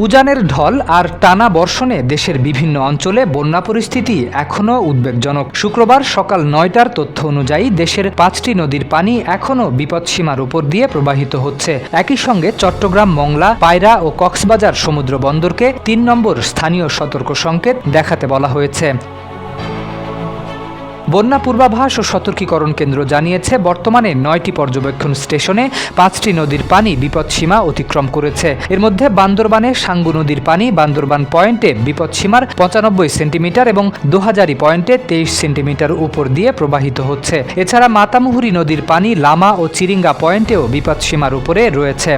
উজানের ঢল আর টানা বর্ষণে দেশের বিভিন্ন অঞ্চলে বন্যা পরিস্থিতি এখনও উদ্বেগজনক। শুক্রবার সকাল ৯টার তথ্য অনুযায়ী দেশের ৫টি নদীর পানি এখনও বিপদসীমার উপর দিয়ে প্রবাহিত হচ্ছে। একই সঙ্গে চট্টগ্রাম, মংলা, পায়রা ও কক্সবাজার সমুদ্র বন্দরকে ৩ নম্বর স্থানীয় সতর্ক সংকেত দেখাতে বলা হয়েছে। বন্যা পূর্বাভাস ও সতর্কীকরণ কেন্দ্র জানিয়েছে, বর্তমানে ৯টি পর্যবেক্ষণ স্টেশনে ৫টি নদীর পানি বিপদসীমা অতিক্রম করেছে। এর মধ্যে বান্দরবানে সাঙ্গু নদীর পানি বান্দরবান পয়েন্টে বিপদসীমার ৯৫ সেন্টিমিটার এবং দোহাজারী পয়েন্টে ২৩ সেন্টিমিটার উপর দিয়ে প্রবাহিত হচ্ছে। এছাড়া মাতামুহুরী নদীর পানি লামা ও চিরিঙ্গা পয়েন্টেও বিপদসীমার উপরে রয়েছে।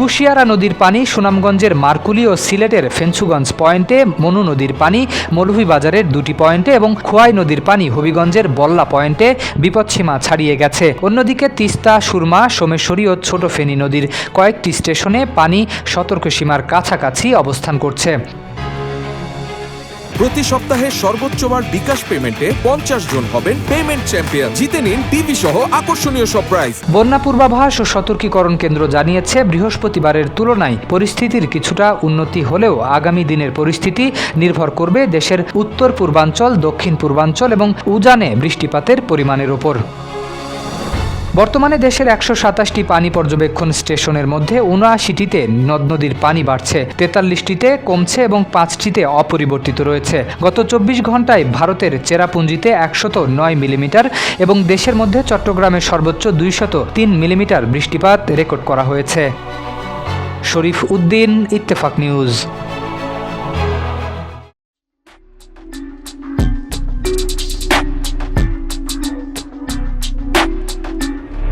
কুশিয়ারা নদীর পানি সুনামগঞ্জের মারকুলি ও সিলেটের ফেঞ্চুগঞ্জ পয়েন্টে, মনু নদীর পানি মৌলভীবাজারের 2টি পয়েন্টে এবং খোয়াই নদীর পানি হবিগঞ্জের বল্লা পয়েন্টে বিপদসীমা ছাড়িয়ে গেছে। অন্যদিকে তিস্তা, সুরমা, সোমেশ্বরী ও ছোট ফেনী নদীর কয়েকটি স্টেশনে পানি সতর্কসীমার কাছাকাছি অবস্থান করছে। প্রতি সপ্তাহে সর্বোচ্চবার বিকাশ পেমেন্টে 50 জন হবেন পেমেন্ট চ্যাম্পিয়ন। জিতে নিন টিভি সহ আকর্ষণীয় সব প্রাইজ। বন্যা পূর্বাভাস ও সতর্কীকরণ কেন্দ্র জানিয়েছে, বৃহস্পতিবারের তুলনায় পরিস্থিতির কিছুটা উন্নতি হলেও আগামী দিনের পরিস্থিতি নির্ভর করবে দেশের উত্তর পূর্বাঞ্চল, দক্ষিণ পূর্বাঞ্চল এবং উজানে বৃষ্টিপাতের পরিমাণের ওপর। বর্তমানে দেশের ১২৭টি পানি পর্যবেক্ষণ স্টেশনের মধ্যে ৭৯টিতে নদ নদীর পানি বাড়ছে, ৪৩টিতে কমছে এবং ৫টিতে অপরিবর্তিত রয়েছে। গত ২৪ ঘন্টায় ভারতের চেরাপুঞ্জিতে ১০৯ মিলিমিটার এবং দেশের মধ্যে চট্টগ্রামে সর্বোচ্চ ২০৩ মিলিমিটার বৃষ্টিপাত রেকর্ড করা হয়েছে। শরীফ উদ্দিন, ইত্তেফাক নিউজ।